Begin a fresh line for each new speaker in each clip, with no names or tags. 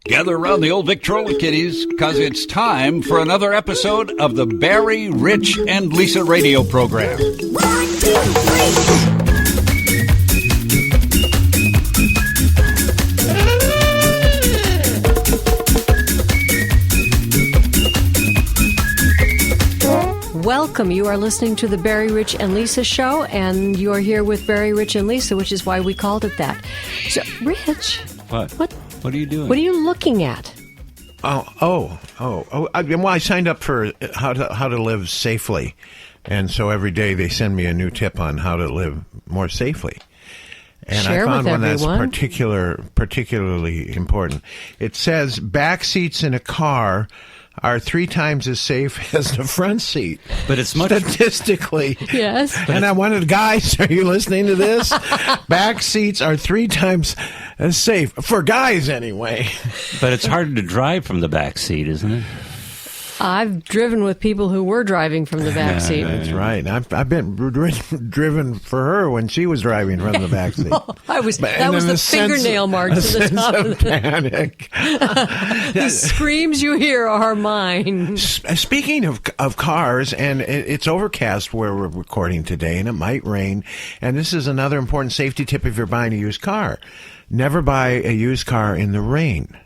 Gather around the old Victrola kiddies, because it's time for another episode of the Barry, Rich, and Lisa radio program.
1, 2, 3.
Welcome. You are listening to the Barry, Rich, and Lisa show, and you are here with Barry, Rich, and Lisa, which is why we called it that. So, Rich.
What are you doing?
What are you looking at?
Well, I signed up for how to live safely, and so every day they send me a new tip on how to live more safely. And
Share
I found
with
one that's
everyone.
particularly important. It says back seats in a car are 3 times as safe as the front seat.
But it's much
statistically.
Yes.
And I wanted, guys, are you listening to this? Back seats are 3 times as safe for guys, anyway.
But it's hard to drive from the back seat, isn't it?
I've driven with people who were driving from the back seat.
That's right. I've been driven for her when she was driving from the back seat.
That was the fingernail marks in the top of the
panic.
The screams you hear are mine.
Speaking of cars, and it's overcast where we're recording today, and it might rain. And this is another important safety tip if you're buying a used car. Never buy a used car in the rain.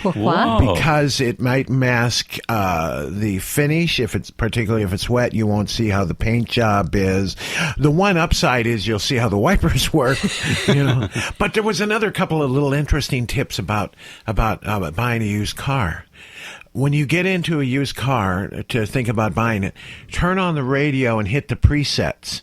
What?
Because it might mask the finish. Particularly if it's wet, you won't see how the paint job is. The one upside is you'll see how the wipers work. But there was another couple of little interesting tips about buying a used car. When you get into a used car to think about buying it, turn on the radio and hit the presets.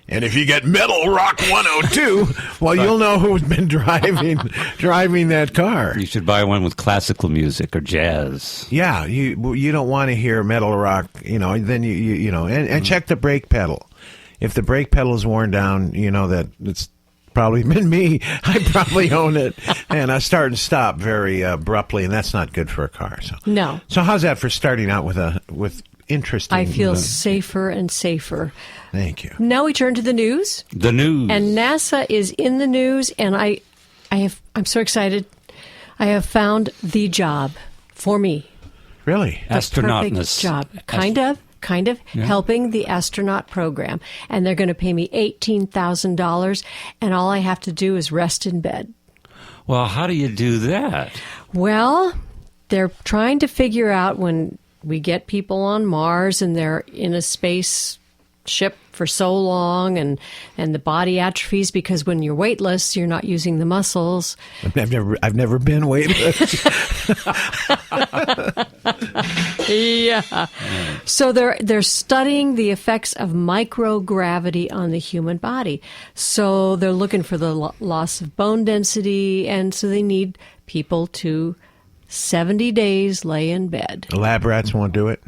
And if you get Metal Rock 102, well, you'll know who's been driving that car.
You should buy one with classical music or jazz.
Yeah, you don't want to hear metal rock, then and check the brake pedal. If the brake pedal is worn down, that it's probably been me. I probably own it, and I start and stop very abruptly, and that's not good for a car. So
No.
So how's that for starting out with interesting?
I feel safer and safer.
Thank you.
Now we turn to the news.
The news.
And NASA is in the news, and I'm so excited. I have found the job for me.
Really?
Astronaut.
The perfect job. Kind of helping the astronaut program. And they're going to pay me $18,000, and all I have to do is rest in bed.
Well, how do you do that?
Well, they're trying to figure out when we get people on Mars and they're in a space ship for so long and the body atrophies because when you're weightless, you're not using the muscles.
I've never been weightless.
Yeah. So they're studying the effects of microgravity on the human body. So they're looking for the loss of bone density, and so they need people to 70 days lay in bed.
Lab rats won't do it.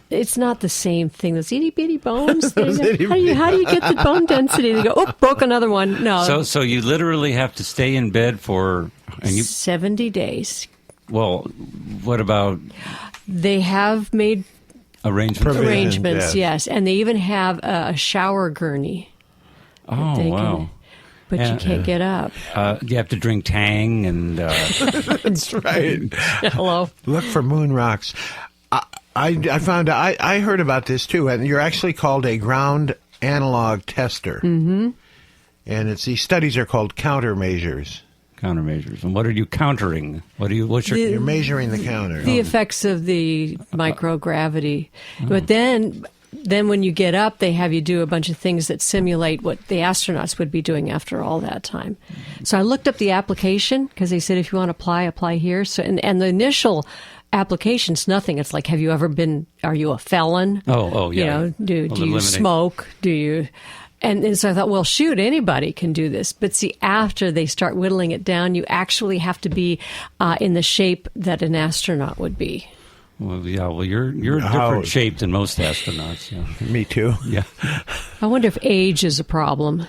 It's not the same thing. Those itty bitty bones. How do you get the bone density? They go, oh, broke another one. No.
So you literally have to stay in bed for
70 days.
Well, what about?
They have made
arrangements.
Yes, and they even have a shower gurney.
Oh, wow.
But you can't get up.
You have to drink Tang and...
That's right.
Hello. Look
for moon rocks. I found out, I heard about this too, and you're actually called a ground analog tester.
Mm-hmm.
And these studies are called countermeasures.
Countermeasures. And what are you countering? You're
measuring the counter.
The effects of the microgravity. But then when you get up, they have you do a bunch of things that simulate what the astronauts would be doing after all that time. So I looked up the application because they said if you want to apply here. So and the initial application's nothing. It's like, are you a felon?
Oh yeah.
Do you smoke? Do you? And so I thought, well, shoot, anybody can do this. But see, after they start whittling it down, you actually have to be in the shape that an astronaut would be.
Well, yeah. Well, you're a different shape than most astronauts. Yeah.
Me too.
Yeah.
I wonder if age is a problem.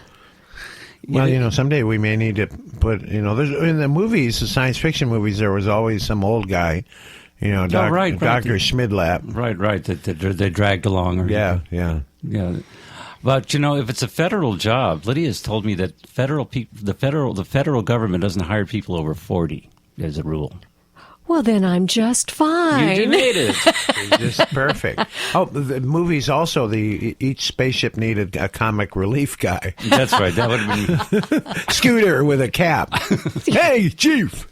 Well, someday we may need to put, there's, in the movies, the science fiction movies, there was always some old guy, Dr. Schmidlap.
Right. That they dragged along.
Yeah.
But if it's a federal job, Lydia's told me that the federal government doesn't hire people over 40. as a rule.
Well, then I'm just fine.
You made it.
Just perfect. Oh, the movies also, each spaceship needed a comic relief guy.
That's right. That would have been...
Scooter with a cap. Hey, Chief!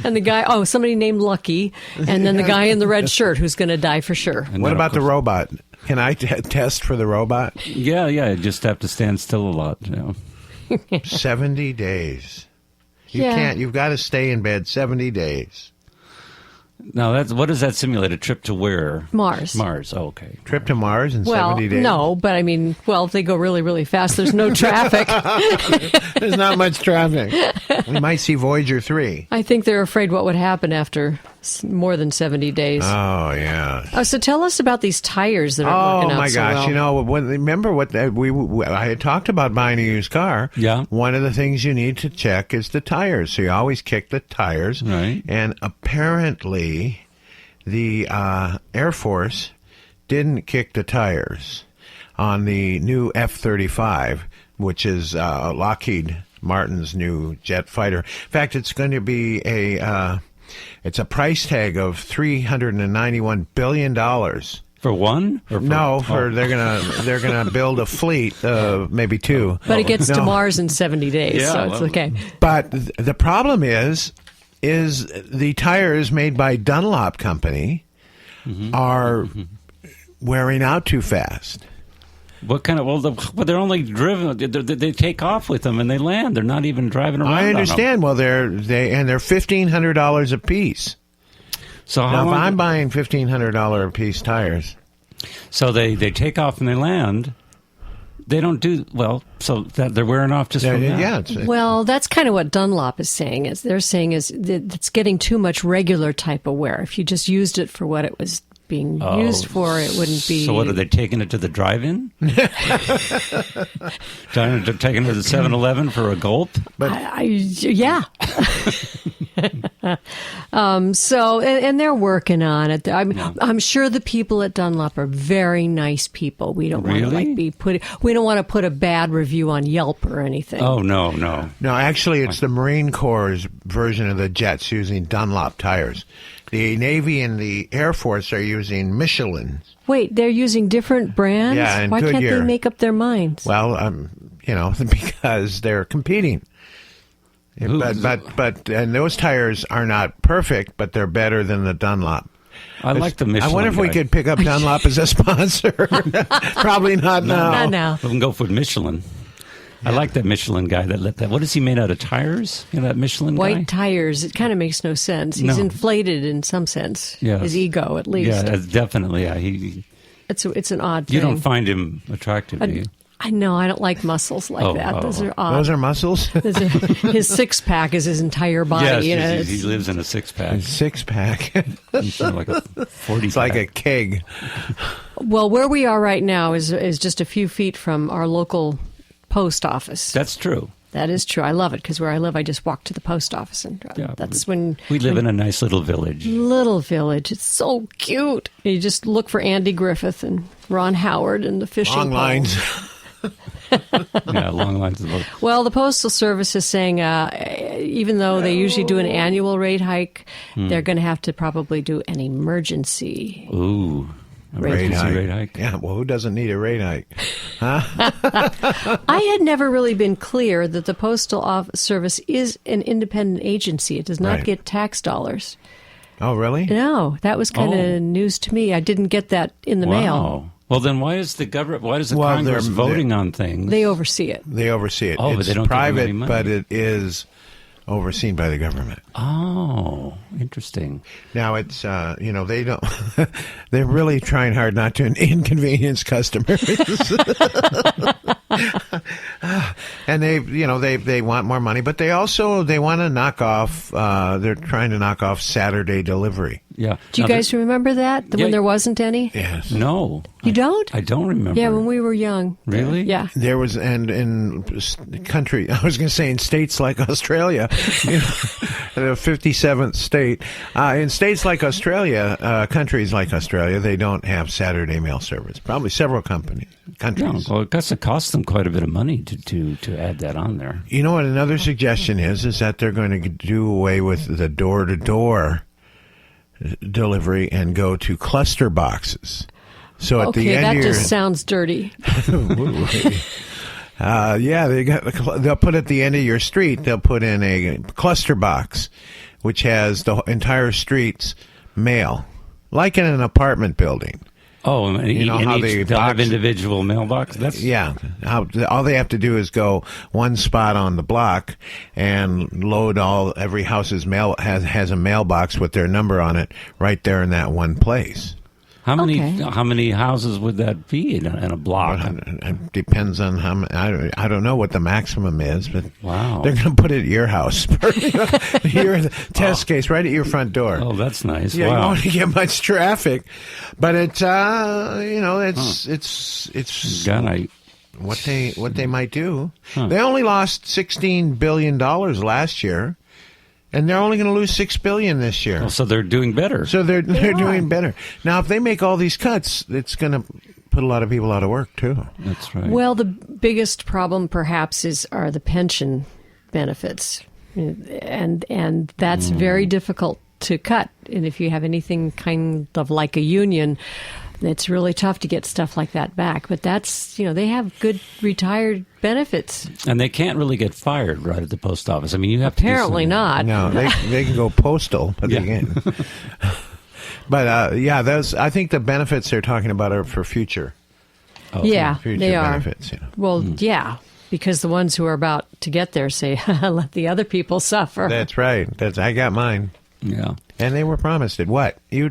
And the guy, somebody named Lucky, and then the guy in the red shirt who's going to die for sure.
What about the robot? Can I test for the robot?
Yeah, you just have to stand still a lot.
70 days.
Yeah.
Can't. You've got to stay in bed 70 days.
Now, what does that simulate? A trip to where?
Mars.
Mars. Oh, okay.
Trip to Mars in 70 days?
No, but I mean, if they go really, really fast, there's no traffic.
There's not much traffic. We might see Voyager 3.
I think they're afraid what would happen after more than 70 days.
Oh, yeah.
So tell us about these tires that are working out
Oh, my
so
gosh.
well.
Remember what I had talked about buying a used car.
Yeah.
One of the things you need to check is the tires. So you always kick the tires.
Right.
And apparently the Air Force didn't kick the tires on the new F-35, which is Lockheed Martin's new jet fighter. In fact, it's going to be it's a price tag of $391 billion.
For one? Or for,
they're gonna build a fleet, maybe two.
But it gets to Mars in 70 days,
Yeah,
so it's okay.
But the problem is the tires made by Dunlop Company are wearing out too fast.
What kind of? Well, they're only driven. They take off with them and they land. They're not even driving around.
I understand. Well, they're $1,500 a piece.
So
Now, if I'm buying $1,500 a piece tires,
so they take off and they land. They don't do well. So that they're wearing off just from that.
yeah.
Well, that's kind of what Dunlop is saying. They're saying is that it's getting too much regular type of wear. If you just used it for what it was being used for, it wouldn't be.
So what, are they taking it to the drive-in? Taking it to the 7-Eleven for a gulp?
Yeah. So, and they're working on it. I'm sure the people at Dunlop are very nice people. We don't want to we don't want to put a bad review on Yelp or anything.
Oh, no.
No, actually, it's the Marine Corps' version of the jets using Dunlop tires. The Navy and the Air Force are using Michelin.
Wait, they're using different brands?
Yeah, and
why can't
Goodyear.
they make up their minds?
Well, because they're competing. But those tires are not perfect, but they're better than the Dunlop.
I like the Michelin.
I wonder if we
guy.
could pick up Dunlop as a sponsor. Probably not now.
Not now.
We can go for Michelin. I like that Michelin guy that let that. What is he made out of? Tires? That Michelin guy?
White tires. It kind of makes no sense. He's
No.
inflated in some sense.
Yes.
His ego, at least.
Yeah, definitely. Yeah,
It's an odd thing.
you don't find him attractive, do you?
I know. I don't like muscles like that. Those are odd.
Those are muscles?
His six-pack is his entire body.
Yes, he lives in a six-pack.
Six-pack.
He's like a 40.
It's like a keg.
Well, where we are right now is just a few feet from our local post office.
That's true.
That is true. I love it because where I live, I just walk to the post office, and that's when
We live in a nice little village.
little village. It's so cute. You just look for Andy Griffith and Ron Howard and the fishing
Long
pole.
lines.
Yeah, long lines of both.
Well, the Postal Service is saying even though they usually do an annual rate hike, they're going to have to probably do an emergency.
Ooh.
Rate
Rate
hike.
hike.
Yeah, well, who doesn't need a rate hike?
I had never really been clear that the Postal Service is an independent agency. It does not
Right.
get tax dollars.
Oh, really?
No, that was kind of news to me. I didn't get that in the mail.
Wow. Well, then why is the government? Why is the
Well,
Congress
they're-
voting on things?
They oversee it.
They oversee it.
Oh, but
It's
they don't give them
private,
any money.
but it is overseen by the government.
Oh, interesting.
Now it's they don't. They're really trying hard not to inconvenience customers. And they want more money, but they want to knock off. They're trying to knock off Saturday delivery.
Yeah.
Do you
Now,
guys remember that?
Yeah.
When there wasn't any?
Yes.
No.
You don't?
I don't remember.
Yeah, when we were young.
Really?
Yeah.
There was, and in country, I was going to say in states like Australia, you know, the 57th state, in states like Australia, countries like Australia, they don't have Saturday mail service. Probably several countries.
No, well, I guess it costs them quite a bit of money to add that on there.
You know what another suggestion is that they're going to do away with the door-to-door delivery and go to cluster boxes. So at the
Okay,
end
that
of your,
just sounds dirty.
yeah, they'll put at the end of your street, they'll put in a cluster box, which has the entire street's mail, like in an apartment building.
Oh, and
You know how
they'll have individual mailbox? That's
All they have to do is go one spot on the block and load every house's mail has a mailbox with their number on it right there in that one place.
How many
Okay.
how many houses would that be in a block?
It depends on how I don't know what the maximum is, but
Wow.
they're going to put it at your house. Your test case right at your front door.
Oh, that's nice.
Yeah, you
Wow.
won't get much traffic, but it's it's
God,
what they might do.
Huh.
They only lost $16 billion last year, and they're only going to lose $6 billion this year.
so they're doing better.
So they're doing better. Now, if they make all these cuts, it's going to put a lot of people out of work too.
That's right.
Well, the biggest problem perhaps are the pension benefits. And that's very difficult to cut. And if you have anything kind of like a union, it's really tough to get stuff like that back. But that's, they have good retired benefits.
And they can't really get fired right at the post office. I mean, you have
Apparently
to do
not.
No, they can go postal, but
Yeah.
they can't. But I think the benefits they're talking about are for future
Yeah,
future
they are.
benefits. You know.
Well, yeah, because the ones who are about to get there say, let the other people suffer.
That's right. I got mine,
Yeah.
and they were promised it. What you're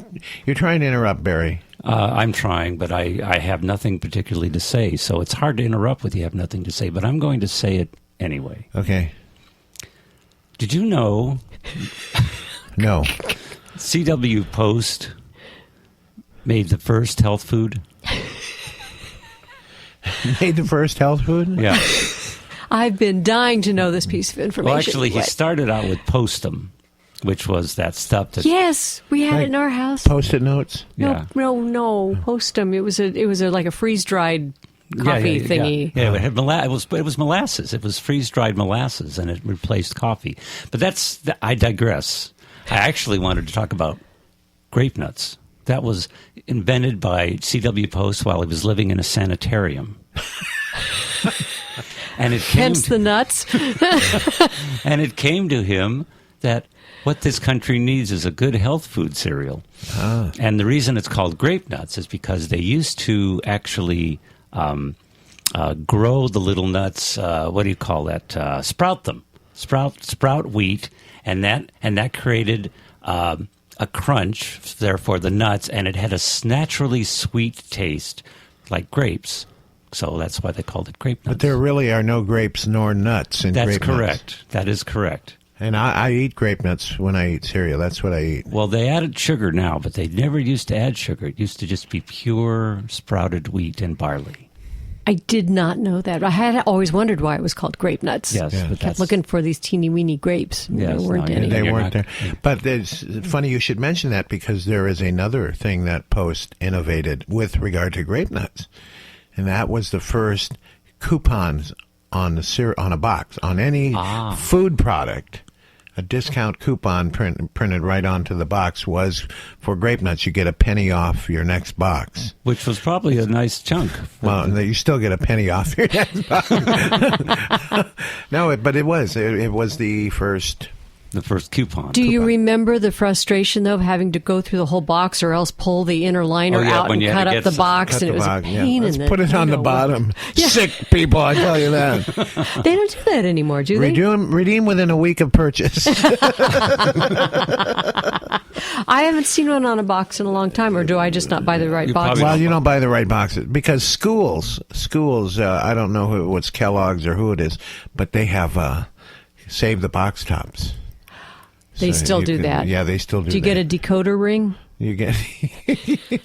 trying to interrupt, Barry?
I'm trying, but I have nothing particularly to say, so it's hard to interrupt with you have nothing to say, but I'm going to say it anyway.
Okay.
Did you know
No.
CW Post made the first health food?
Made the first health food?
Yeah.
I've been dying to know this piece of information.
Well, actually, he
What?
started out with Postum, which was that stuff that...
Yes, we had
Like
it in our house.
Post-it notes?
Yeah.
No, Postum. It was like a freeze dried coffee thingy.
Yeah, it had it was molasses. It was freeze dried molasses, and it replaced coffee. But I digress. I actually wanted to talk about grape nuts. That was invented by C.W. Post while he was living in a sanitarium. And it came
Hence the nuts.
and it came to him that what this country needs is a good health food cereal. And the reason it's called grape nuts is because they used to actually grow the little nuts. What do you call that? Sprout them. Sprout wheat, and that created a crunch. Therefore, the nuts, and it had a naturally sweet taste, like grapes. So that's why they called it grape nuts.
But there really are no grapes nor nuts in
That's
grape nuts.
correct. That is correct.
And I eat grape nuts when I eat cereal. That's what I eat.
Well, they added sugar now, but they never used to add sugar. It used to just be pure sprouted wheat and barley.
I did not know that. I had always wondered why it was called grape nuts.
Yes,
Yeah.
but
Kept
that's
looking for these teeny weeny grapes.
Yes,
there weren't
no,
any.
They
You're
weren't
not-
there. But it's funny you should mention that because there is another thing that Post innovated with regard to grape nuts. And that was the first coupons on a box, on any food product. A discount coupon printed right onto the box was for grape nuts. You get a penny off your next box.
which was probably a nice chunk.
Well, you still get a penny off your next box. No, but it was the first.
The first coupon.
Do you remember the frustration, though, of having to go through the whole box or else pull the inner liner
Oh, yeah,
out
when
and
you had
cut
to
up
get
the box?
Cut
And
the
it was
box,
a
yeah.
pain
Let's
in the
put it on the bottom. Sick people, I tell you that.
They don't do that anymore, do they?
Redeem within a week of purchase.
I haven't seen one on a box in a long time, or do I just not buy the right
You
box?
probably
Well, you don't buy the right boxes because schools. I don't know what's Kellogg's or who it is, but they have save the box tops.
They
So
still
you
do
can-
that.
Yeah, they still do.
Do you get a decoder ring?
You get.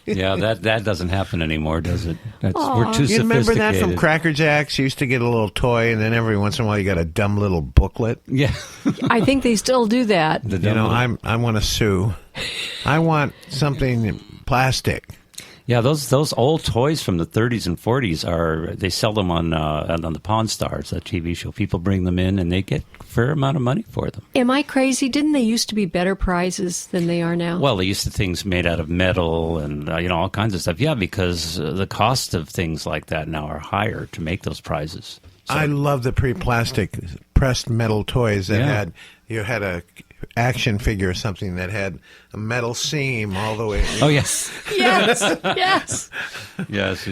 Yeah, that doesn't happen anymore, does it? We're too
You remember that from
sophisticated.
Cracker Jacks? You used to get a little toy, and then every once in a while you got a dumb little booklet.
Yeah.
I think they still do that.
The
You know,
dumb-
I want to sue. I want something plastic.
Yeah, those old toys from the 30s and 40s they sell them on the Pawn Stars, that TV show. People bring them in and they get a fair amount of money for them.
Am I crazy? Didn't they used to be better prizes than they are now?
Well, they used to things made out of metal and all kinds of stuff. Yeah, because the cost of things like that now are higher to make those prizes. So,
I love the pre-plastic pressed metal toys that you had a action figure or something that had a metal seam all the way.
oh yes,
yes, yes.
yes.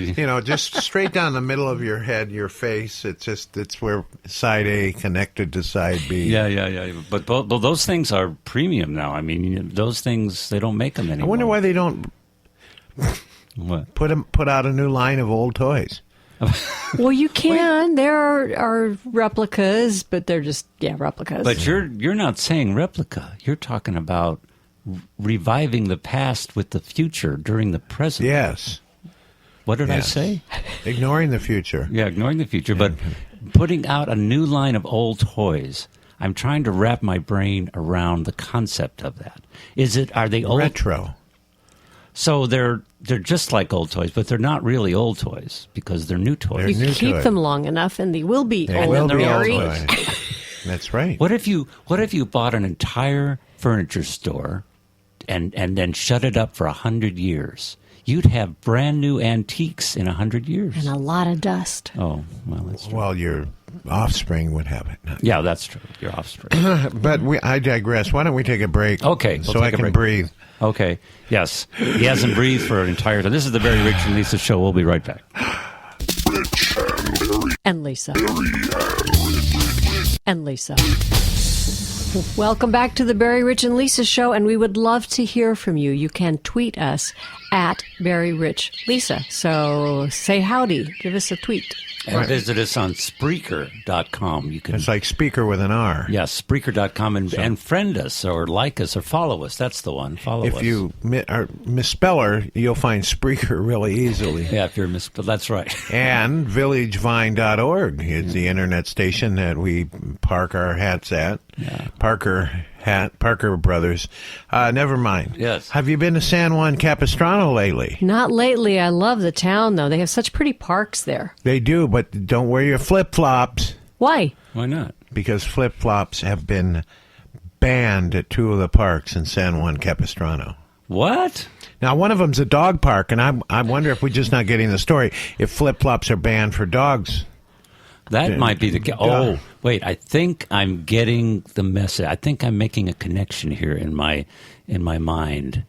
Just straight down the middle of your head, your face. It's where side A connected to side B.
Yeah. But those things are premium now. I mean, those things they don't make them
I
anymore.
wonder why they don't
What?
put out a new line of old toys.
Well, you can. There are replicas, but they're just replicas.
But you're not saying replica. You're talking about reviving the past with the future during the present.
Yes.
What did I
Yes.
say?
Ignoring the future.
Yeah, ignoring the future, but putting out a new line of old toys. I'm trying to wrap my brain around the concept of that. Are they old?
Retro.
So they're just like old toys, but they're not really old toys because they're new toys.
you
new
keep
to it.
them long enough, and they will be
They
old,
will be old
Mary.
toys. That's right.
What if you bought an entire furniture store and then shut it up for 100 years? You'd have brand new antiques in 100 years.
And a lot of dust.
Oh, well, that's true.
Well, your offspring would have it.
Yeah, that's true. Your offspring.
But I digress. Why don't we take a break?
Okay, we'll
so I
take a
can
break.
breathe.
Okay. Yes. He hasn't breathed for an entire time. This is the Very Rich and Lisa show. We'll be right back.
And Lisa. And Lisa. Welcome back to the Barry, Rich, and Lisa show, and we would love to hear from you. You can tweet us at Barry, Rich, Lisa. So say howdy. Give us a tweet.
And visit us on Spreaker.com. You can,
It's like speaker with an R.
yes, Spreaker.com, and friend us or like us or follow us. That's the one. Follow us.
If you misspell her, you'll find Spreaker really easily.
Yeah, if you're that's right.
And villagevine.org is the internet station that we park our hats at.
Yeah.
Parker Brothers. Never mind.
Yes.
Have you been to San Juan Capistrano lately?
Not lately. I love the town, though. They have such pretty parks there.
They do, but don't wear your flip-flops
Why?
Why not?
because flip-flops have been banned at two of the parks in San Juan Capistrano.
What?
Now, one of them's a dog park, and I wonder if we're just not getting the story. If flip-flops are banned for dogs.
That might be the case.
Duh.
Oh, wait. I think I'm getting the message. I think I'm making a connection here in my mind.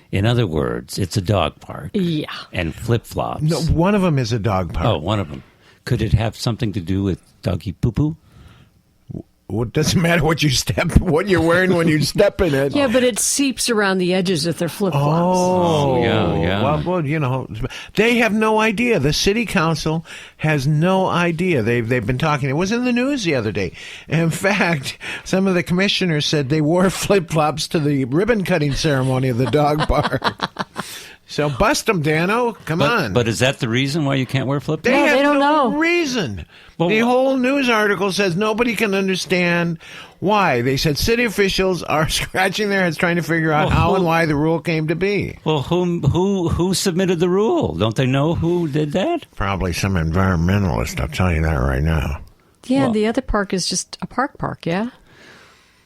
In other words, it's a dog park.
Yeah.
And flip-flops.
No, one of them is a dog park.
Oh, one of them. Could it have something to do with doggy poo-poo?
Well, it doesn't matter what you're wearing when you step in it.
Yeah, but it seeps around the edges if they're flip-flops.
Oh, yeah.
Well, they have no idea. The city council has no idea. They've been talking. It was in the news the other day. In fact, some of the commissioners said they wore flip-flops to the ribbon-cutting ceremony of the dog park. So bust them, Dano. Come on.
But is that the reason why you can't wear flip-flops?
No,
have
they don't
no
know.
reason.
Well,
the whole news article says nobody can understand why. They said city officials are scratching their heads trying to figure out how and why the rule came to be.
Well, who submitted the rule? Don't they know who did that?
Probably some environmentalist, I'll tell you that right now.
Yeah,
Well-
the other park is just a park, yeah?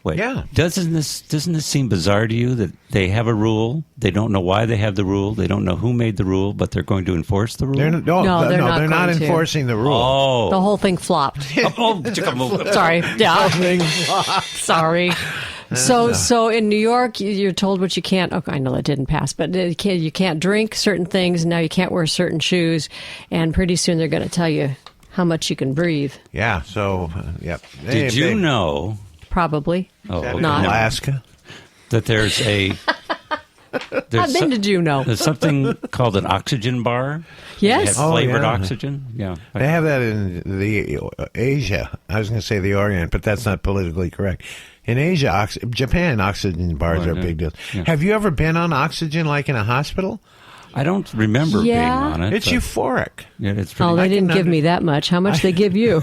Wait,
Yeah.
doesn't this seem bizarre to you that they have a rule? They don't know why they have the rule. They don't know who made the rule, but they're going to enforce the rule.
They're
they're not
not
going to.
enforcing the rule.
Oh,
The whole thing flopped. Sorry. Yeah. Sorry. So in New York, you're told what you can't. Okay, I know that didn't pass, but you can't drink certain things. Now you can't wear certain shoes, and pretty soon they're going to tell you how much you can breathe.
Yeah, so, yep.
Did you know
Probably.
oh, okay.
Not.
Alaska?
that there's a
How then did you know?
There's something called an oxygen bar.
Yes.
They have flavored
yeah.
oxygen. Yeah.
They have that in the Asia. I was going to say the Orient, but that's not politically correct. In Asia, Japan, oxygen bars are a big deal.
Yeah.
Have you ever been on oxygen, like in a hospital?
I don't remember being on it.
It's
but-
euphoric.
Yeah, it's pretty.
Oh, they didn't give me that much. How much they give you?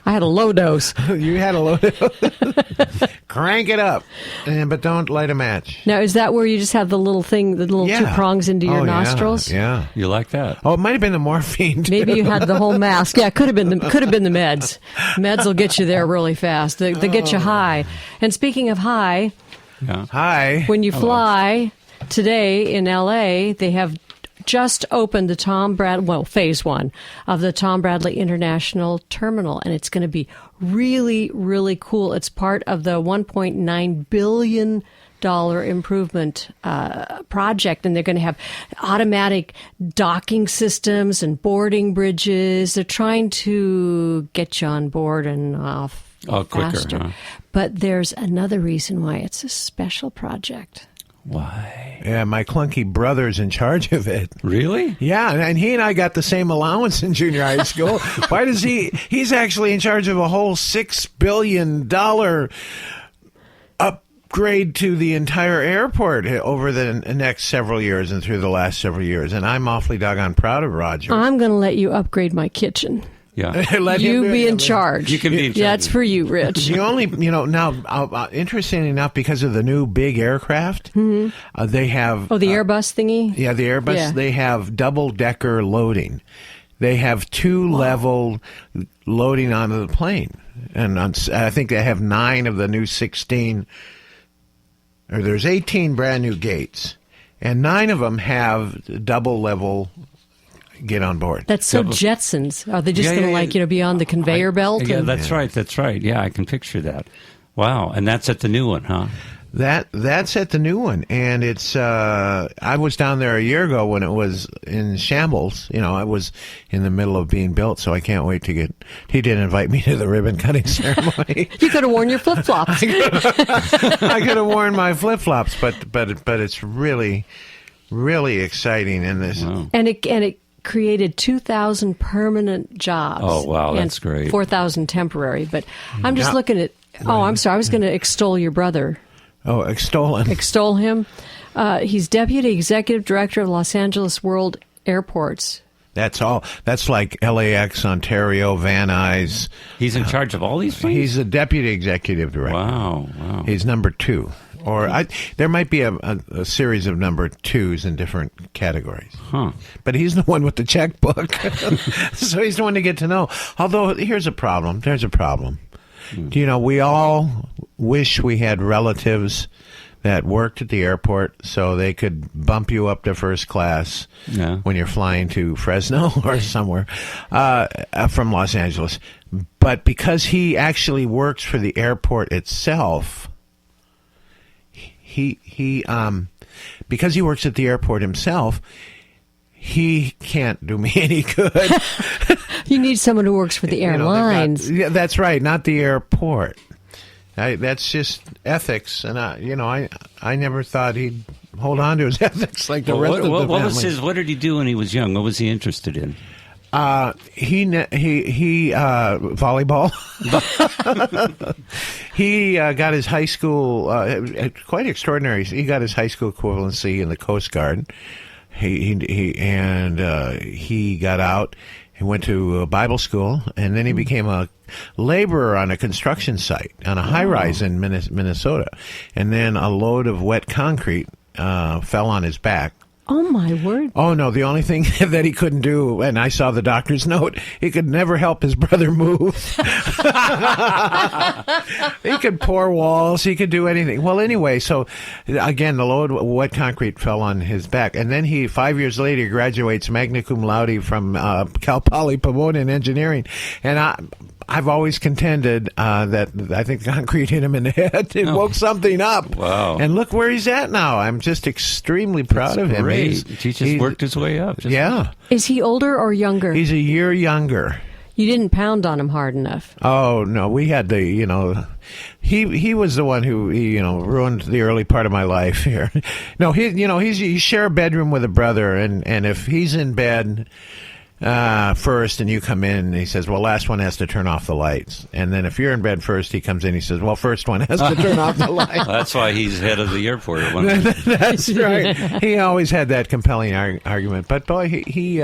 I had a low dose.
You had a load of crank it up, but don't light a match.
Now, is that where you just have the little thing, the little two prongs into your
Oh, yeah,
nostrils?
Yeah.
You like that?
Oh, it might have been the morphine. Too.
Maybe you had the whole mask. Yeah, could have been the meds. Meds will get you there really fast. They get you high. And speaking of high,
Yeah.
Hi.
when you fly today in L.A., they have just opened the phase 1 of the Tom Bradley International Terminal, and it's going to be really, really cool. It's part of the $1.9 billion improvement project, and they're going to have automatic docking systems and boarding bridges. They're trying to get you on board and off
quicker,
faster.
huh?
But there's another reason why it's a special project.
Why?
Yeah, my clunky brother's in charge of it.
Really?
Yeah, and he and I got the same allowance in junior high school. Why does he's actually in charge of a whole $6 billion upgrade to the entire airport over the next several years and through the last several years. And I'm awfully doggone proud of Roger.
I'm going to let you upgrade my kitchen.
Yeah.
Let him
You
do
be
it.
in charge.
You can be in charge.
That's for you, Rich.
You only, now, interestingly enough, because of the new big aircraft, they have...
Oh, the Airbus thingy?
Yeah, the Airbus,
Yeah.
they have double-decker loading. They have two-level loading onto the plane. And I think they have 9 of the new 16, or there's 18 brand-new gates. And 9 of them have double-level get on board.
That's so Jetsons. Are they just
Yeah,
going to, be on the conveyor belt?
Yeah,
and-
that's right. That's right. Yeah, I can picture that. Wow. And that's at the new one, huh?
That's at the new one, and it's. I was down there a year ago when it was in shambles. I was in the middle of being built, so I can't wait to get. He did invite me to the ribbon cutting ceremony.
You could have worn your flip flops.
I could have worn my flip flops, but it's really, really exciting, and this.
Wow.
and it created 2,000 permanent jobs.
Oh, wow,
and
that's great.
4,000 temporary. But I'm just looking at. Oh, I'm sorry. I was going to extol your brother.
Oh, extolen.
Extol him. He's Deputy Executive Director of Los Angeles World Airports.
That's all. That's like LAX, Ontario, Van Nuys.
He's in charge of all these things?
He's the Deputy Executive Director.
Wow.
He's number 2. Or there might be a series of number 2s in different categories.
Huh.
But he's the one with the checkbook. So he's the one to get to know. Although, here's a problem. There's a problem. We all wish we had relatives that worked at the airport so they could bump you up to first class when you're flying to Fresno or somewhere from Los Angeles. But because he actually works for the airport itself, because he works at the airport himself, he can't do me any good.
You need someone who works for the airlines.
Yeah, that's right, not the airport. That's just ethics, and I never thought he'd hold on to his ethics like the rest of the
what
family.
was his? What did he do when he was young? What was he interested in?
He volleyball. He got his high school quite extraordinary. He got his high school equivalency in the Coast Guard. He got out. He went to Bible school, and then he became a laborer on a construction site on a high-rise in Minnesota. And then a load of wet concrete fell on his back.
Oh, my word.
Oh, no, the only thing that he couldn't do, and I saw the doctor's note, he could never help his brother move. He could pour walls. He could do anything. Well, anyway, so, again, the load of wet concrete fell on his back. And then 5 years later, graduates magna cum laude from Cal Poly Pomona in engineering. And I've always contended that I think concrete hit him in the head. It woke something up.
Wow.
And look where he's at now. I'm just extremely proud of him.
Great. He just worked his way up.
Yeah.
Is he older or younger?
He's a year younger.
You didn't pound on him hard enough.
Oh, no. We had the, he was the one who ruined the early part of my life here. No, he share a bedroom with a brother, and if he's in bed first and you come in, he says, well, last one has to turn off the lights. And then if you're in bed first, he comes in, he says, well, first one has to turn off the lights.
That's why he's head of the airport.
That's right. He always had that compelling argument. But boy, he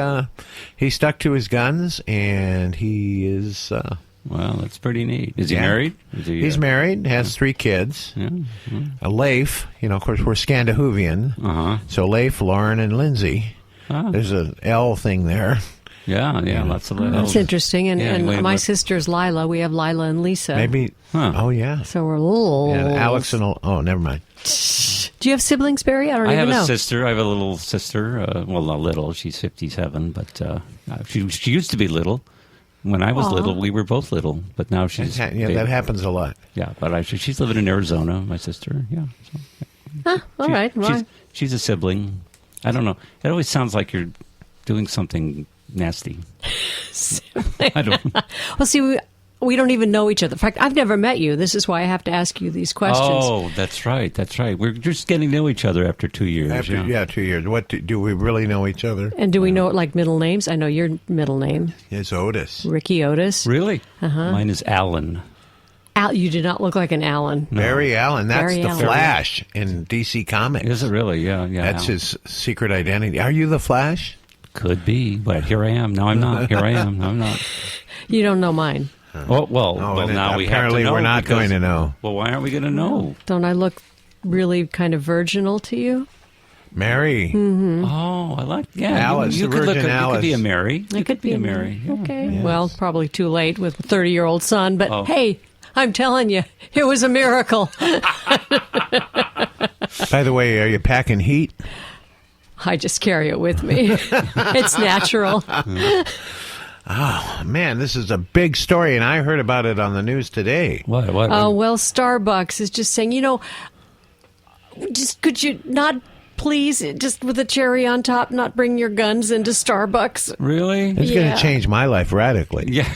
stuck to his guns, and he is...
well, that's pretty neat. Is he married?
He's married, has 3 kids.
Yeah.
A Leif, of course, we're Scandinavian.
Uh-huh.
So Leif, Lauren, and Lindsay. There's an L thing there.
Yeah, lots of L's.
That's interesting. And my
what?
sister's Lila. We have Lila and Lisa.
Maybe.
Huh.
Oh, yeah.
So we're little.
And Alex and... Oh, never mind.
Do you have siblings, Barry? I don't
I
even know.
have a sister. I have a little sister. Well, not little. She's 57, but she used to be little. When I was little, we were both little, but now she's...
Yeah, that happens a lot.
Yeah, but she's living in Arizona, my sister. Yeah. So,
All right. Well,
she's a sibling. I don't know. It always sounds like you're doing something nasty. I don't...
Well, see, we don't even know each other. In fact, I've never met you. This is why I have to ask you these questions.
Oh, that's right. We're just getting to know each other after 2 years.
2 years. What do we really know each other?
And do we know like middle names? I know your middle name.
It's Otis.
Ricky Otis.
Really? Mine is Alan.
You do not look like an Alan.
No.
Barry Allen. That's
Barry
the
Allen.
Flash in DC Comics.
Is it really? Yeah.
That's
Alan.
his secret identity. Are you the Flash?
Could be, but here I am. No, I'm not. Here I am. No, I'm not.
You don't know mine.
Well, now we have to
apparently
know.
We're not going to know.
Well, why aren't we going to know?
Don't I look really kind of virginal to you?
Mary.
Mm-hmm.
Oh, I like. Yeah,
Alice,
you
the
could
Virgin
look. You
Alice.
could be a Mary.
I could be
a Mary. Yeah.
Okay.
Yes.
Well, probably too late with a 30-year-old son, but
Oh.
hey, I'm telling you, it was a miracle.
By the way, are you packing heat?
I just carry it with me. It's natural.
Oh, man, this is a big story, and I heard about it on the news today.
What?
Oh, well, Starbucks is just saying, just could you not please, just with a cherry on top, not bring your guns into Starbucks?
Really?
It's going
Yeah.
to change my life radically.
Yeah.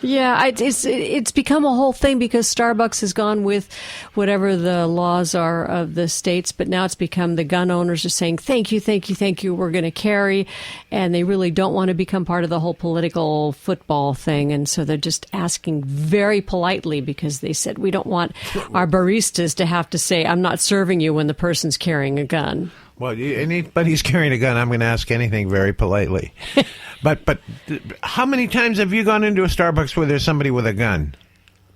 Yeah, it's become a whole thing because Starbucks has gone with whatever the laws are of the states, but now it's become the gun owners are saying, thank you, we're going to carry, and they really don't want to become part of the whole political football thing, and so they're just asking very politely because they said, we don't want our baristas to have to say, I'm not serving you when the person's carrying a gun.
Well, anybody's carrying a gun, I'm going to ask anything very politely. But how many times have you gone into a Starbucks where there's somebody with a gun?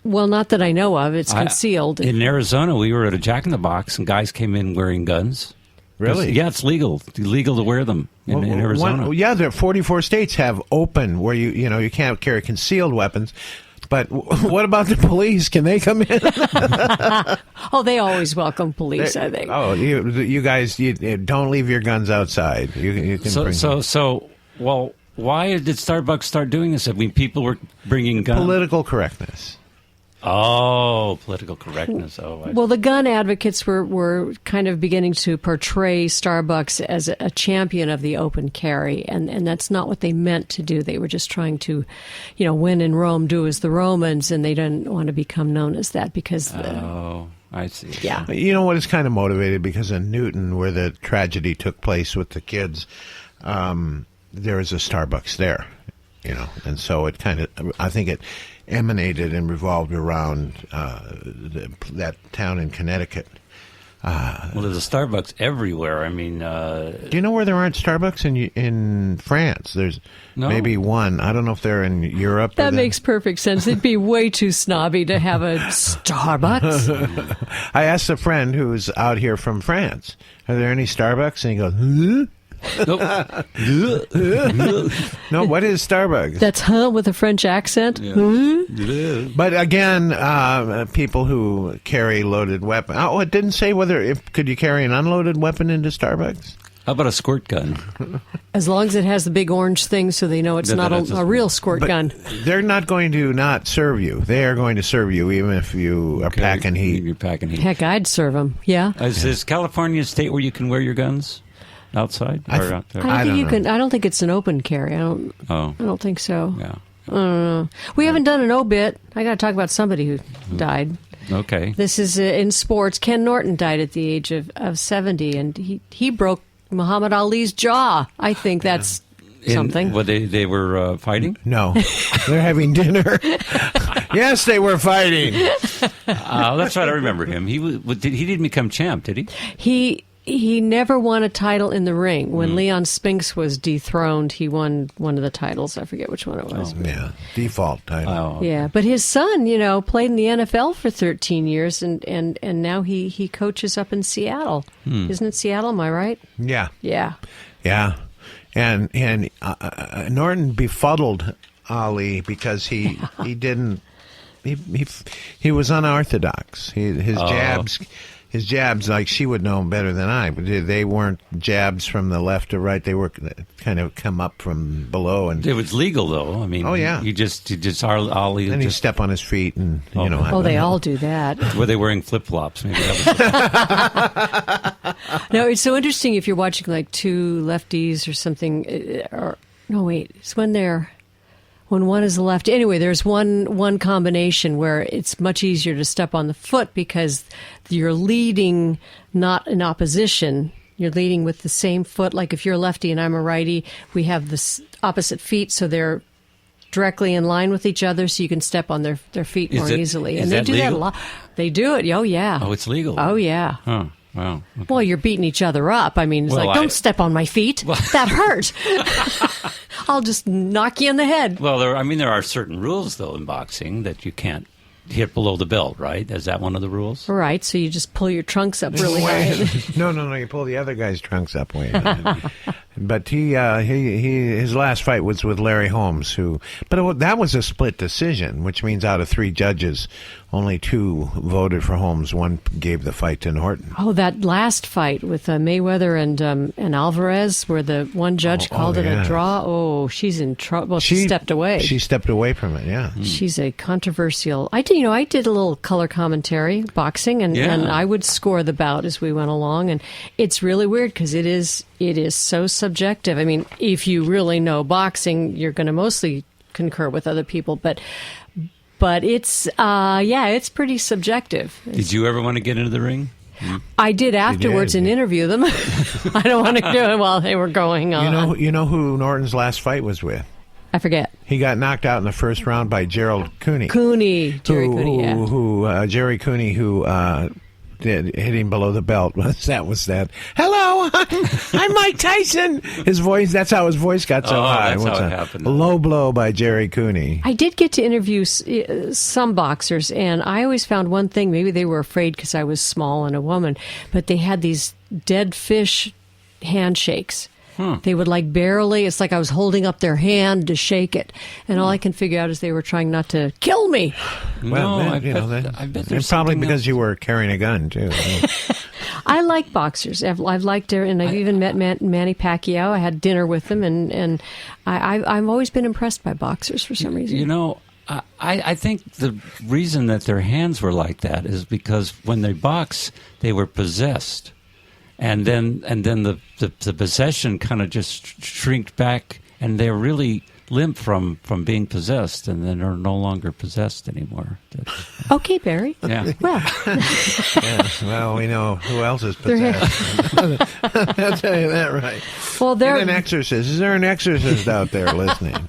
Well, not that I know of. It's concealed.
In Arizona, we were at a Jack in the Box, and guys came in wearing guns.
Really?
Yeah, it's legal. It's illegal to wear them in Arizona.
There are 44 states have open where you can't carry concealed weapons. But what about the police? Can they come in?
Oh, they always welcome police, I think.
Oh, you guys, don't leave your guns outside. You can bring them.
Well, why did Starbucks start doing this? I mean, people were bringing guns.
Political correctness.
Oh, political correctness. Oh,
Well, the gun advocates were kind of beginning to portray Starbucks as a champion of the open carry, and that's not what they meant to do. They were just trying to, when in Rome, do as the Romans, and they didn't want to become known as that because...
Oh, I see.
Yeah.
You know what? It's kind of motivated because in Newton, where the tragedy took place with the kids, there is a Starbucks there, and so it kind of, I think it emanated and revolved around that town in Connecticut.
Well, there's a Starbucks everywhere. I mean,
Do you know where there aren't Starbucks in France? There's maybe one. I don't know if they're in Europe.
That makes perfect sense. It'd be way too snobby to have a Starbucks.
I asked a friend who's out here from France, are there any Starbucks? And he goes, huh?
nope.
No, what is Starbucks?
That's with a French accent.
Yeah.
But again, people who carry loaded weapons. Oh, it didn't say could you carry an unloaded weapon into Starbucks?
How about a squirt gun?
As long as it has the big orange thing so they know it's not a real squirt gun.
They're not going to not serve you. They are going to serve you even if you are packing heat.
You're packing heat.
Heck, I'd serve them. Yeah.
Is California a state where you can wear your guns outside or out there?
I think you
know.
can. I don't think it's an open carry. I don't think so.
Yeah.
I don't know. We haven't done an obit. I got to talk about somebody who died.
Okay.
This is in sports. Ken Norton died at the age of 70, and he broke Muhammad Ali's jaw. I think that's something.
Well, they were fighting?
No, they're having dinner. Yes, they were fighting.
That's right. I remember him. He didn't become champ, did he?
He never won a title in the ring. When Leon Spinks was dethroned, he won one of the titles. I forget which one it was.
Yeah, default title.
Oh, okay.
Yeah, but his son, played in the NFL for 13 years, and now he coaches up in Seattle. Isn't it Seattle? Am I right?
Yeah.
Yeah.
Yeah, and Norton befuddled Ali because he didn't he was unorthodox. His jabs, like she would know better than I, but they weren't jabs from the left to right. They were kind of come up from below, and
It was legal, though. I mean,
Oh, yeah.
You just Ali.
then he'd
Just,
step on his feet, and
Oh, they all do that.
were they wearing flip flops? Maybe that was.
No, it's so interesting if you're watching like two lefties or something. It's when one is a lefty. Anyway, there's one combination where it's much easier to step on the foot because you're leading not in opposition. You're leading with the same foot. Like if you're a lefty and I'm a righty, we have the opposite feet, so they're directly in line with each other, so you can step on their feet more easily.
Is
And they
that
do that a
legal?
lot. They do it. Oh yeah.
Oh, it's legal.
Oh yeah.
Huh. Wow. Okay.
Well, you're beating each other up. I mean, it's
Well,
like, don't step on my feet. That hurt. I'll just knock you in the head.
Well, there are certain rules, though, in boxing that you can't hit below the belt, right? Is that one of the rules?
Right, so you just pull your trunks up really high.
No, you pull the other guy's trunks up way. But his last fight was with Larry Holmes, that was a split decision, which means out of 3 judges, only 2 voted for Holmes. One gave the fight to Norton.
Oh, that last fight with Mayweather and Alvarez, where the one judge called it a draw. Oh, she's in trouble. Well, she stepped away.
She stepped away from it. Yeah.
She's a controversial. I did a little color commentary boxing, and I would score the bout as we went along, and it's really weird because it is so subjective. I mean, if you really know boxing, you're going to mostly concur with other people, but it's it's pretty subjective.
Did you ever want to get into the ring?
I did afterwards and interview them. I don't want to do it while they were going on.
You know who Norton's last fight was with?
I forget.
He got knocked out in the first round by Gerald Cooney.
Jerry Cooney, yeah.
Jerry Cooney, who did hit him below the belt. That was that. Hello, I'm Mike Tyson. His voice. That's how his voice got so high.
That's how it happened.
A low blow by Jerry Cooney.
I did get to interview some boxers, and I always found one thing. Maybe they were afraid because I was small and a woman, but they had these dead fish handshakes. They would barely, it's like I was holding up their hand to shake it. And all I can figure out is they were trying not to kill me.
Well,
I
bet
bet
there's
probably
something
because
else.
you were carrying a gun, too.
I like boxers. I've liked her, and I've even met Manny Pacquiao. I had dinner with him, and I've always been impressed by boxers for some reason.
I think the reason that their hands were like that is because when they box, they were possessed. And then the possession kind of just shrinked back, and they're really limp from being possessed, and then are no longer possessed anymore.
Okay, Barry.
Yeah.
Well,
Yes, well, we know who else is possessed. I'll tell you that right.
well,
And an exorcist. Is there an exorcist out there listening?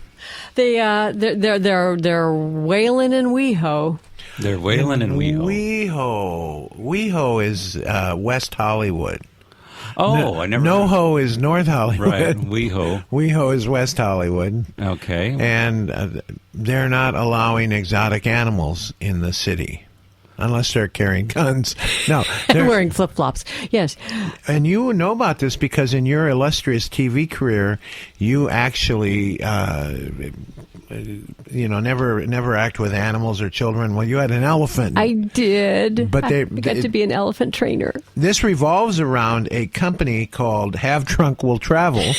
they're wailing in WeHo.
They're wailing in
WeHo. WeHo is West Hollywood.
Oh, I never.
NoHo is North Hollywood.
Right, WeHo.
WeHo is West Hollywood.
Okay.
And they're not allowing exotic animals in the city unless they're carrying guns. No,
And wearing flip-flops. Yes.
and you know about this because in your illustrious TV career, you actually, never act with animals or children. Well, you had an elephant.
I did.
But
I got to be an elephant trainer.
This revolves around a company called Have Trunk Will Travel.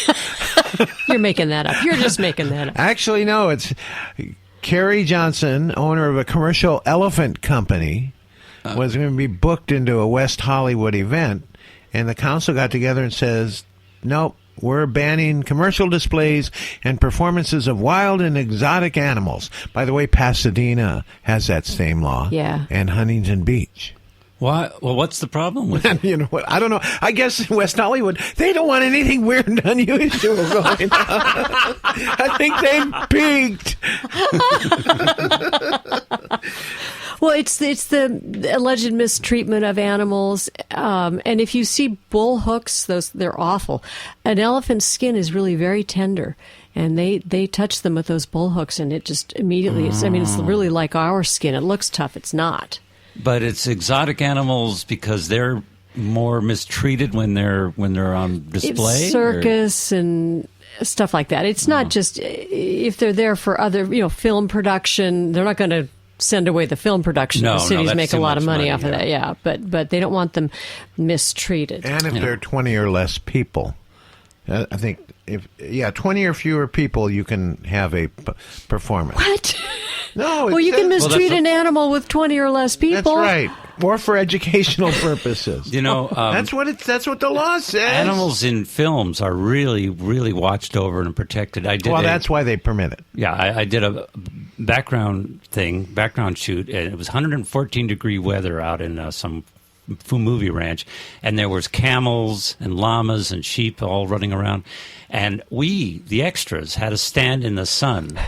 You're making that up. You're just making that up.
Actually, no, it's Kerry Johnson, owner of a commercial elephant company, was going to be booked into a West Hollywood event, and the council got together and says, nope, we're banning commercial displays and performances of wild and exotic animals. By the way, Pasadena has that same law.
Yeah.
And Huntington Beach.
Why? Well, what's the problem with it?
You know what? I don't know. I guess in West Hollywood, they don't want anything weird and unusual going on. I think they've peaked.
Well, it's the alleged mistreatment of animals, and if you see bull hooks, they're awful. An elephant's skin is really very tender, and they touch them with those bull hooks, and it just immediately. It's really like our skin. It looks tough. It's not.
But it's exotic animals because they're more mistreated when they're on display.
It's circus and stuff like that. It's not just if they're there for other, film production. They're not going to send away the film production.
No,
the cities
that's
make a
too
lot of
much
money
money,
off of that. Yeah, but they don't want them mistreated.
And if there are 20 or less people, I think 20 or fewer people, you can have a performance.
What?
No,
Well, you can mistreat an animal with 20 or less people.
That's right. Or for educational purposes.
That's
what the law says.
Animals in films are really, really watched over and protected.
That's why they permit it.
Yeah, I did a background shoot, and it was 114-degree weather out in some movie ranch, and there was camels and llamas and sheep all running around, and we, the extras, had to stand in the sun.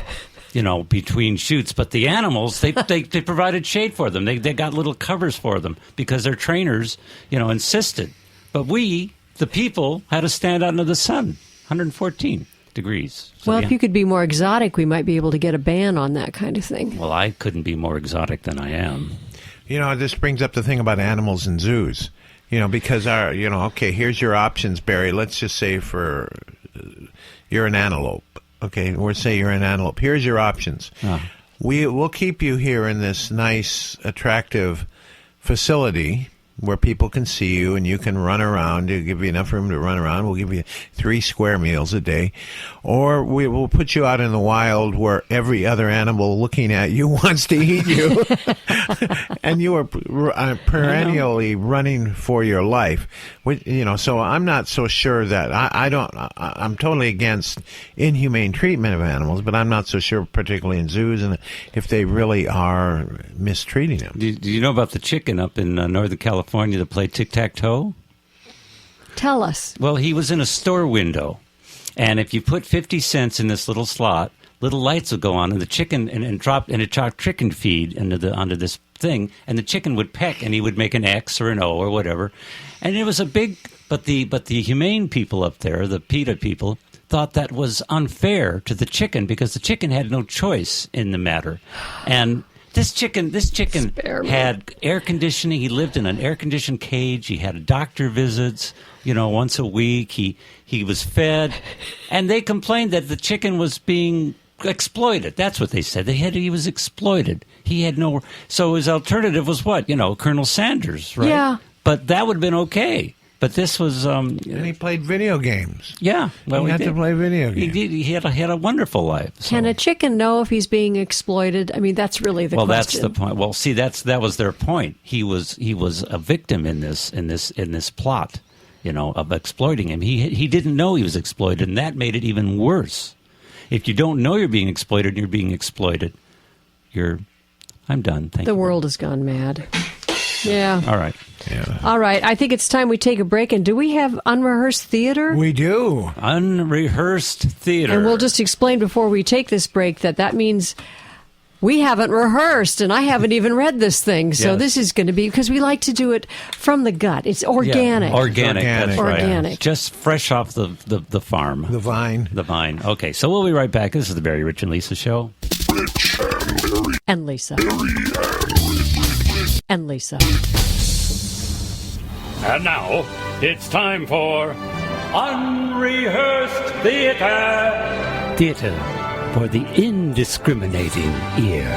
Between shoots, but the animals, they provided shade for them. They got little covers for them because their trainers, insisted. But we, the people, had to stand out into the sun, 114 degrees. So,
Well, if you could be more exotic, we might be able to get a ban on that kind of thing.
Well, I couldn't be more exotic than I am.
This brings up the thing about animals in zoos. Because here's your options, Barry. Let's just say you're an antelope. Okay, or say you're an antelope. Here's your options. We'll keep you here in this nice, attractive facility where people can see you and you can run around. We'll give you enough room to run around. We'll give you 3 square meals a day. Or we will put you out in the wild where every other animal looking at you wants to eat you. And you are perennially running for your life. So I'm not so sure that I'm totally against inhumane treatment of animals, but I'm not so sure, particularly in zoos, and if they really are mistreating them.
Do you know about the chicken up in Northern California that played tic-tac-toe?
Tell us.
Well, he was in a store window, and if you put 50 cents in this little slot, little lights will go on, and the chicken and it chopped chicken feed onto this thing, and the chicken would peck, and he would make an X or an O or whatever, and it was a big. But the humane people up there, the PETA people, thought that was unfair to the chicken because the chicken had no choice in the matter, and. This chicken had air conditioning. He lived in an air-conditioned cage. He had doctor visits, once a week. He was fed. And they complained that the chicken was being exploited. That's what they said. He was exploited. He had no... So his alternative was what? Colonel Sanders, right?
Yeah.
But that would have been okay. But this was...
and he played video games.
Yeah. Well,
he had to play video games.
He had a wonderful life. So.
Can a chicken know if he's being exploited? I mean, that's really the question.
Well, that's the point. Well, see, that was their point. He was a victim in this plot, of exploiting him. He didn't know he was exploited, and that made it even worse. If you don't know you're being exploited, and you're being exploited. I'm done. Thank you.
The world has gone mad. Yeah.
All right.
Yeah.
All right. I think it's time we take a break. And do we have unrehearsed theater?
We do.
Unrehearsed theater.
And we'll just explain before we take this break that means we haven't rehearsed, and I haven't even read this thing. So
Yes.
this is going to be, because we like to do it from the gut. It's organic.
Yeah, organic. That's right.
Organic.
Just fresh off the farm.
The vine.
The vine. Okay, so we'll be right back. This is the Barry, Rich, and Lisa show.
And Lisa. And Lisa.
And now, it's time for Unrehearsed Theater. Theater for the indiscriminating ear.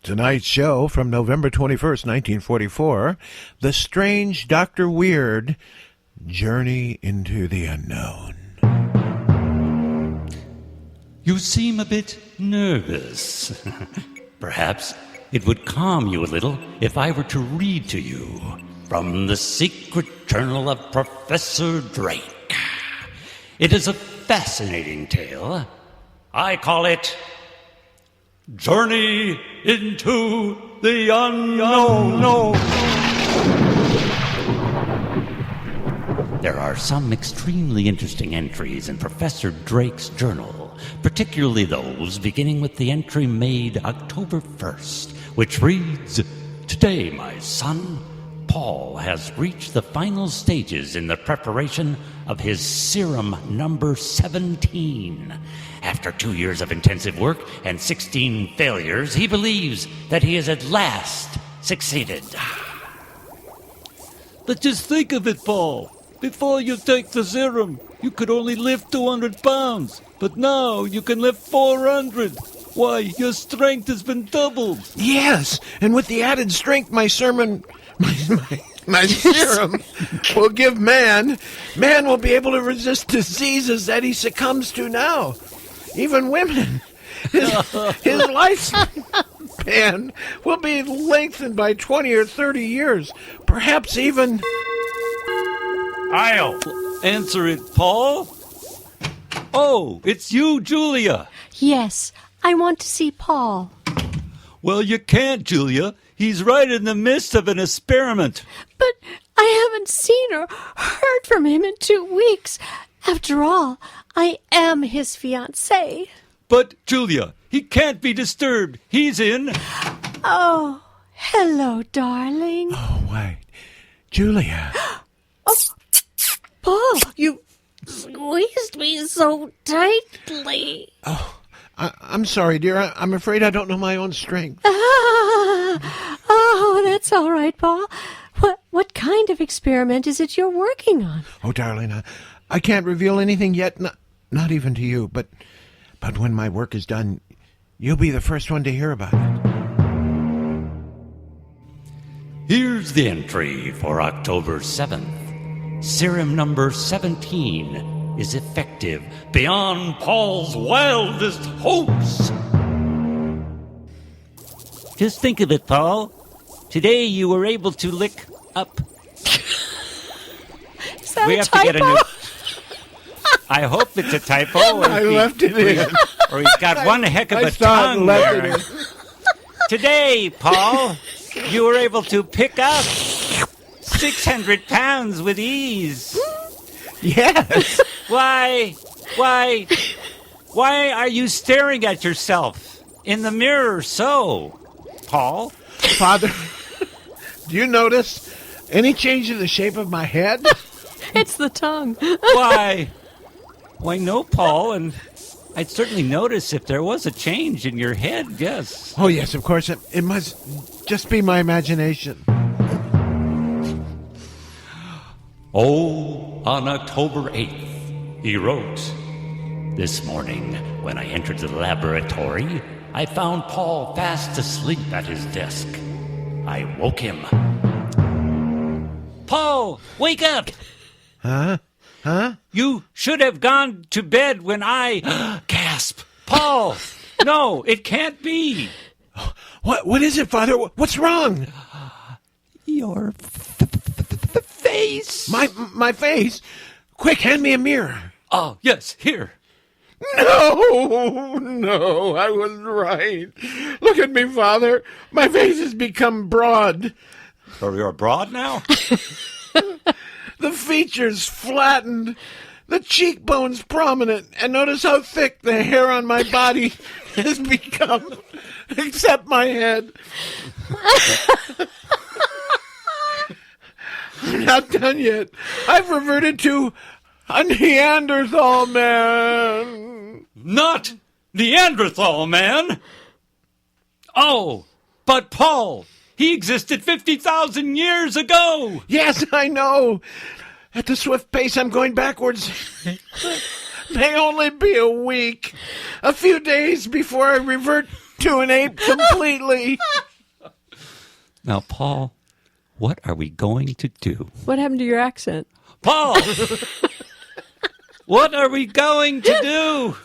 Tonight's show from November 21st, 1944, The Strange Dr. Weird, Journey into the Unknown.
You seem a bit nervous. Perhaps it would calm you a little if I were to read to you from the secret journal of Professor Drake. It is a fascinating tale. I call it Journey into the Unknown. There are some extremely interesting entries in Professor Drake's journal, particularly those beginning with the entry made October 1st, which reads, "Today, my son, Paul has reached the final stages in the preparation of his serum number 17. After 2 years of intensive work and 16 failures, he believes that he has at last succeeded."
But just think of it, Paul. Before you take the serum, you could only lift 200 pounds. But now you can lift 400. Why, your strength has been doubled.
Yes, and with the added strength my serum will give man will be able to resist diseases that he succumbs to now. Even women. His lifespan will be lengthened by 20 or 30 years. Perhaps even...
I'll
Answer it, Paul. Oh, it's you, Julia.
Yes, I want to see Paul.
Well, you can't, Julia. He's right in the midst of an experiment.
But I haven't seen or heard from him in 2 weeks. After all, I am his fiancée.
But, Julia, he can't be disturbed. He's in...
Oh, hello, darling.
Oh, wait. Julia.
Paul, you squeezed me so tightly.
I'm sorry, dear. I'm afraid I don't know my own strength.
Oh, that's all right, Paul. What kind of experiment is it you're working on?
Oh, darling, I can't reveal anything yet, not even to you. But when my work is done, you'll be the first one to hear about it.
Here's the entry for October 7th. Serum number 17 is effective beyond Paul's wildest hopes.
Just think of it, Paul. Today you were able to lick up.
Is that
We
a
have
typo?
to get a new... I hope it's a typo.
I left it in.
Or he's got one heck of
I
a
saw it
tongue
and left
there.
it in.
Today, Paul, you were able to pick up 600 pounds with ease.
Yes.
Why are you staring at yourself in the mirror so, Paul?
Father, do you notice any change in the shape of my head?
It's the tongue.
Why, no, Paul, and I'd certainly notice if there was a change in your head, yes.
Oh, yes, of course. It must just be my imagination.
Oh, on October 8th, he wrote, "This morning, when I entered the laboratory, I found Paul fast asleep at his desk. I woke him."
Paul, wake up!
Huh?
You should have gone to bed when I... Gasp! Paul! No, it can't be!
What is it, Father? What's wrong?
Your face!
My face? Quick, hand me a mirror.
Oh, yes, here.
No, I was right. Look at me, Father. My face has become broad.
So you're abroad now?
The features flattened, the cheekbones prominent, and notice how thick the hair on my body has become, except my head. I'm not done yet. I've reverted to a Neanderthal man.
Not Neanderthal man! Oh, but Paul, he existed 50,000 years ago!
Yes, I know. At the swift pace I'm going backwards. May only be a week. A few days before I revert to an ape completely.
Now, Paul, what are we going to do?
What happened to your accent?
Paul! What are we going to do?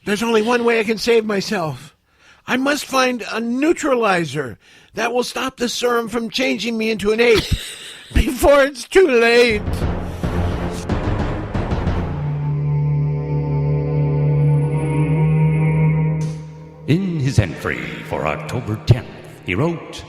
There's only one way I can save myself. I must find a neutralizer that will stop the serum from changing me into an ape. before it's too late.
In his entry for October 10th, he wrote,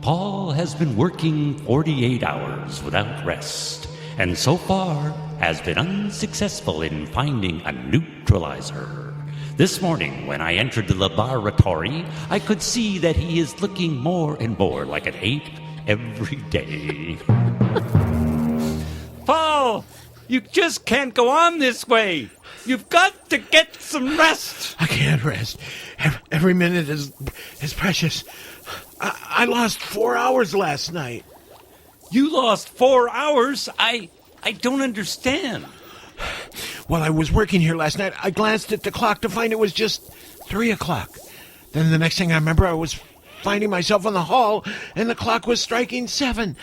Paul has been working 48 hours without rest, and so far has been unsuccessful in finding a neutralizer. This morning, when I entered the laboratory, I could see that he is looking more and more like an ape every day.
Paul, you just can't go on this way. You've got to get some rest.
I can't rest. Every minute is precious. I lost 4 hours last night.
You lost 4 hours? I don't understand.
While I was working here last night, I glanced at the clock to find it was just 3 o'clock. Then the next thing I remember, I was finding myself in the hall, and the clock was striking 7.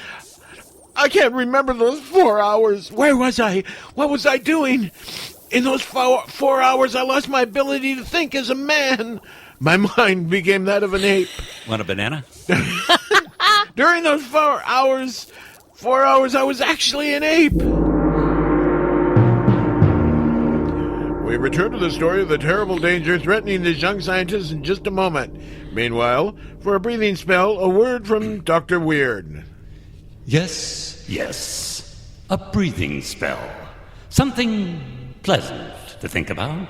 I can't remember those 4 hours. Where was I? What was I doing? In those 4 hours, I lost my ability to think as a man. My mind became that of an ape.
Want a banana?
During those 4 hours, I was actually an ape. We return to the story of the terrible danger threatening this young scientist in just a moment. Meanwhile, for a breathing spell, a word from Dr. Weird.
Yes. A breathing spell. Something pleasant to think about.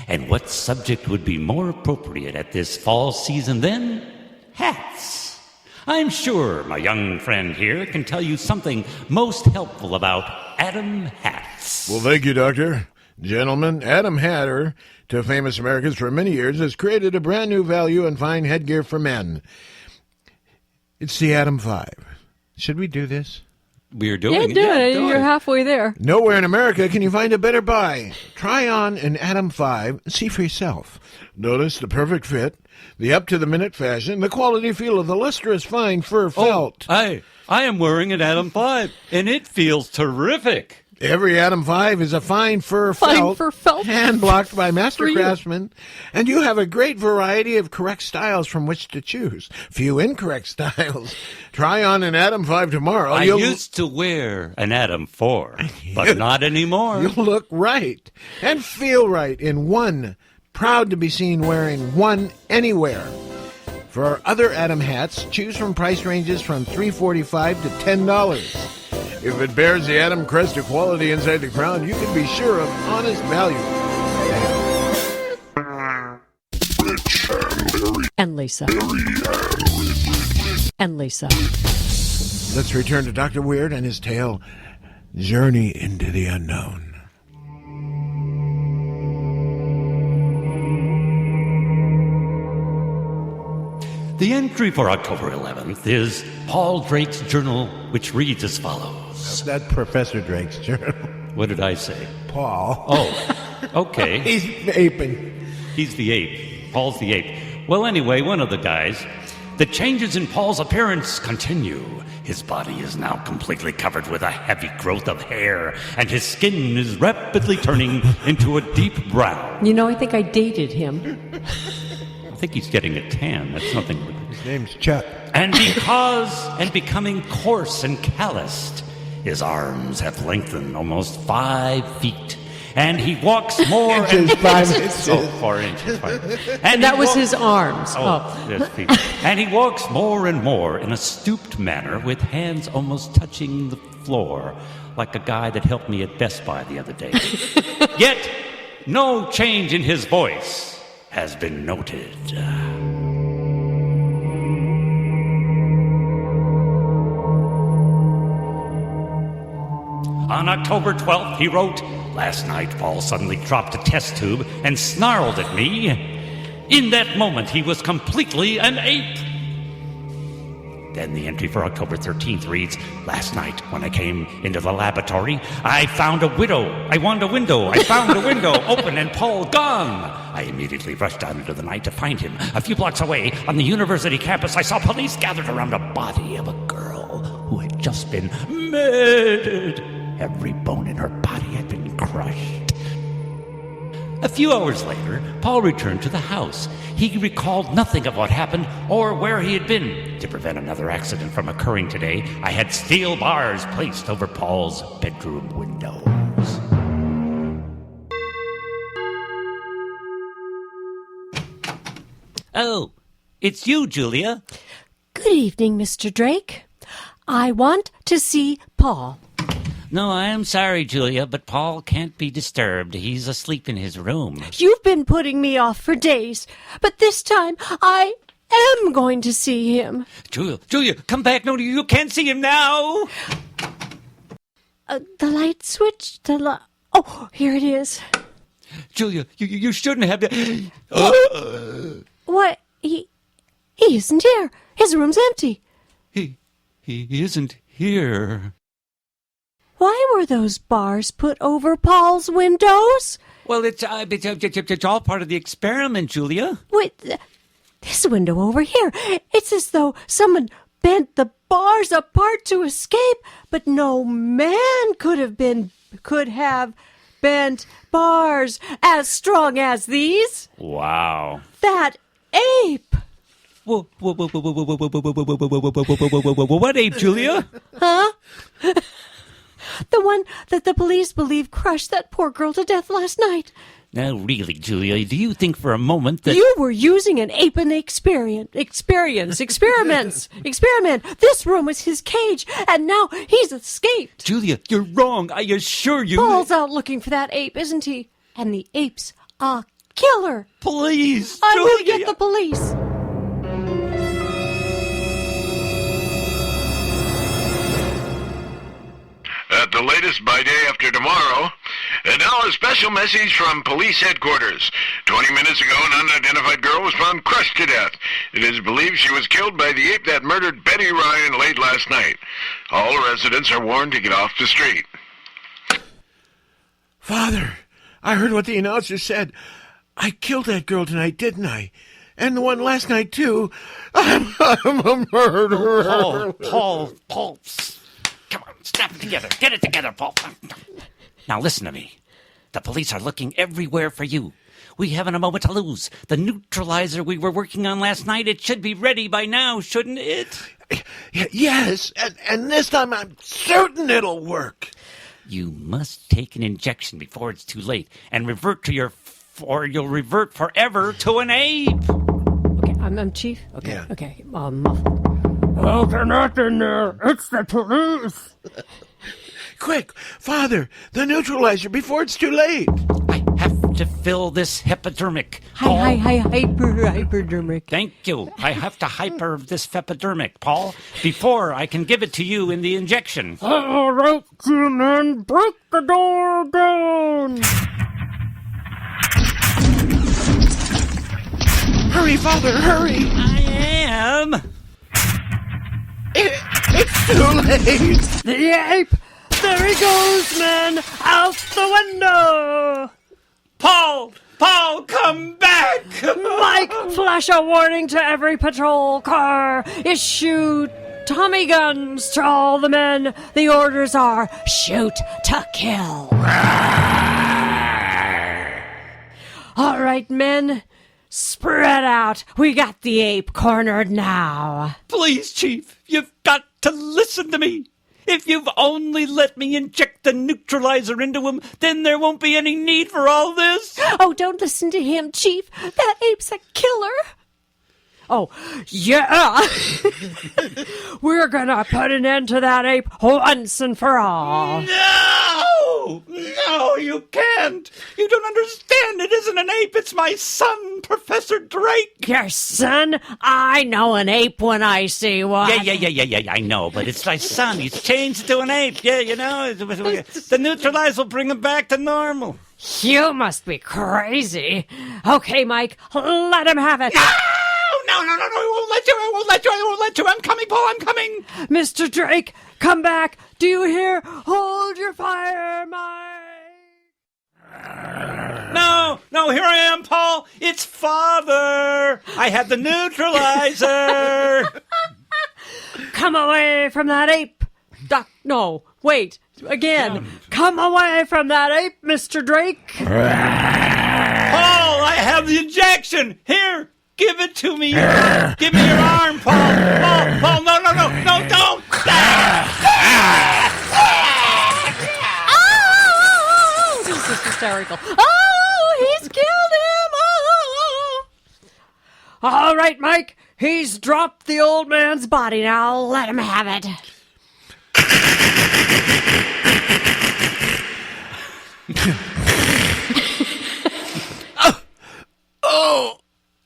And what subject would be more appropriate at this fall season than hats? I'm sure my young friend here can tell you something most helpful about Adam hats.
Well, thank you, Doctor. Gentlemen, Adam Hatter, to famous Americans for many years, has created a brand new value and fine headgear for men. It's the Adam 5. Should we do this?
We're doing it.
Yeah, do it. You're halfway there.
Nowhere in America can you find a better buy. Try on an Adam 5 and see for yourself. Notice the perfect fit, the up-to-the-minute fashion, the quality feel of the lustrous fine fur felt.
I am wearing an Adam 5, and it feels terrific.
Every Adam 5 is a fine fur
Fine fur felt.
hand-blocked by master
For you.
craftsmen, and you have a great variety of correct styles from which to choose. Few incorrect styles. Try on an Adam 5 tomorrow.
I used to wear an Adam 4, but not anymore.
You'll look right and feel right in one. Proud to be seen wearing one anywhere. For our other Adam hats, choose from price ranges from $3.45 to $10. If it bears the Adam crest of quality inside the crown, you can be sure of honest value.
And Lisa. And Lisa.
Let's return to Dr. Weird and his tale, Journey into the Unknown.
The entry for October 11th is Paul Drake's journal, which reads as follows.
That's Professor Drake's journal.
What did I say?
Paul.
Oh, okay.
He's aping.
He's the ape. Paul's the ape. Well, anyway, one of the guys. The changes in Paul's appearance continue. His body is now completely covered with a heavy growth of hair, and his skin is rapidly turning into a deep brown.
You know, I think I dated him.
I think he's getting a tan. That's something.
His name's Chuck.
And becoming coarse and calloused, his arms have lengthened almost 5 feet. And he walks more
Inches, 5 inches.
Oh, 4 inches. 5.
And that was his arms.
Yes, feet. And he walks more and more in a stooped manner with hands almost touching the floor, like a guy that helped me at Best Buy the other day. Yet, no change in his voice has been noted. On October 12th, he wrote, Last night, Paul suddenly dropped a test tube and snarled at me. In that moment, he was completely an ape. Then the entry for October 13th reads, Last night, when I came into the laboratory, I found a window. I found a window open and Paul gone. I immediately rushed out into the night to find him. A few blocks away, on the university campus, I saw police gathered around the body of a girl who had just been murdered. Every bone in her body had been crushed. A few hours later, Paul returned to the house. He recalled nothing of what happened or where he had been. To prevent another accident from occurring today, I had steel bars placed over Paul's bedroom windows. Oh, it's you, Julia.
Good evening, Mr. Drake. I want to see Paul.
No, I am sorry, Julia, but Paul can't be disturbed. He's asleep in his room.
You've been putting me off for days, but this time I am going to see him.
Julia, come back. No, you can't see him now.
The light switch? Oh, here it is.
Julia, you shouldn't have...
What? He isn't here. His room's empty.
He isn't here.
Why were those bars put over Paul's windows?
Well, it's all part of the experiment, Julia.
Wait, this window over here. It's as though someone bent the bars apart to escape, but no man could have bent bars as strong as these.
Wow.
That ape.
Whoa. What ape, Julia?
Huh? The one that the police believe crushed that poor girl to death last night.
Now, really, Julia, do you think for a moment that...
You were using an ape in the experiment. This room was his cage, and now he's escaped.
Julia, you're wrong. I assure you...
Paul's out looking for that ape, isn't he? And the ape's a killer.
Please,
I'm
Julia.
going to get the police.
At the latest by day after tomorrow. And now a special message from police headquarters. 20 minutes ago, an unidentified girl was found crushed to death. It is believed she was killed by the ape that murdered Betty Ryan late last night. All residents are warned to get off the street.
Father, I heard what the announcer said. I killed that girl tonight, didn't I? And the one last night, too. I'm a murderer.
Paul. Come on, snap it together. Get it together, Paul. Now listen to me. The police are looking everywhere for you. We haven't a moment to lose. The neutralizer we were working on last night, it should be ready by now, shouldn't it?
Yes, and this time I'm certain it'll work.
You must take an injection before it's too late and revert to or you'll revert forever to an ape.
Okay, I'm Chief. Okay,
Yeah.
okay. Muffled.
Open up in there. It's the police.
Quick, Father, the neutralizer before it's too late.
I have to fill this hypodermic. Paul.
Hypodermic.
Thank you. I have to hyper this hypodermic, Paul, before I can give it to you in the injection.
All right, you men, break the door down.
Hurry, Father, hurry.
I am.
It's too late.
The ape. There he goes, man. Out the window.
Paul, come back.
Mike, flash a warning to every patrol car. Issue Tommy guns to all the men. The orders are shoot to kill. All right, men. Spread out. We got the ape cornered now.
Please, Chief, you've got to listen to me. If you've only let me inject the neutralizer into him, then there won't be any need for all this.
Oh, don't listen to him, Chief. That ape's a killer. Oh, yeah. We're gonna put an end to that ape once and for all.
No, you can't. You don't understand. It isn't an ape. It's my son, Professor Drake.
Your son? I know an ape when I see one.
Yeah, I know, but it's my son. He's changed to an ape. Yeah, you know, the neutralizer will bring him back to normal.
You must be crazy. Okay, Mike, let him have it.
No, I won't let you. I'm coming, Paul, I'm coming.
Mr. Drake, come back. Do you hear? Hold your fire, Mike.
No, here I am, Paul. It's Father. I have the neutralizer.
Come away from that ape. No, wait. Again. Come away from that ape, Mr. Drake.
want the injection. Here, give it to me. Give me your arm, Paul. Paul, no, don't.
Oh, this is hysterical. Oh, he's killed him. Oh. All right, Mike. He's dropped the old man's body. Now let him have it.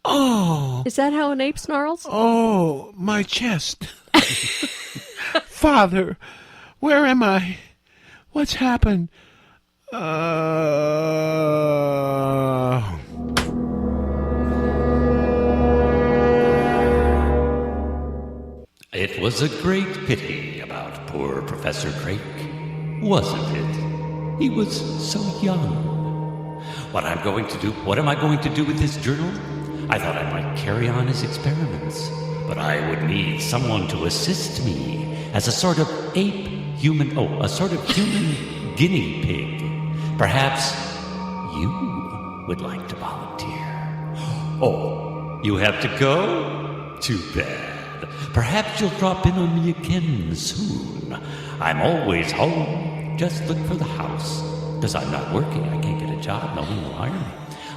Oh.
Is that how an ape snarls?
Oh, my chest. Father, where am I? What's happened?
It was a great pity about poor Professor Drake, wasn't it? He was so young. What am I going to do with this journal? I thought I might carry on his experiments, but I would need someone to assist me as a sort of human guinea pig. Perhaps you would like to volunteer. Oh, you have to go? Too bad. Perhaps you'll drop in on me again soon. I'm always home. Just look for the house. Because I'm not working, I can't get a job. No one will hire me.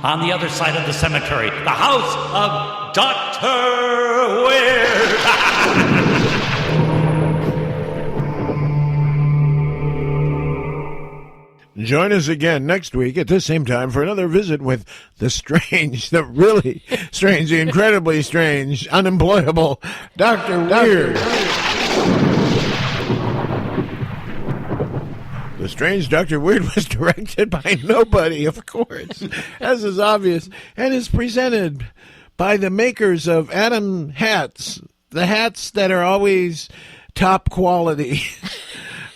On the other side of the cemetery, the house of Dr. Weird.
Join us again next week at the same time for another visit with the strange, the really strange, the incredibly strange, unemployable Dr. Weird. The Strange Dr. Weird was directed by nobody, of course, as is obvious, and is presented by the makers of Adam hats, the hats that are always top quality.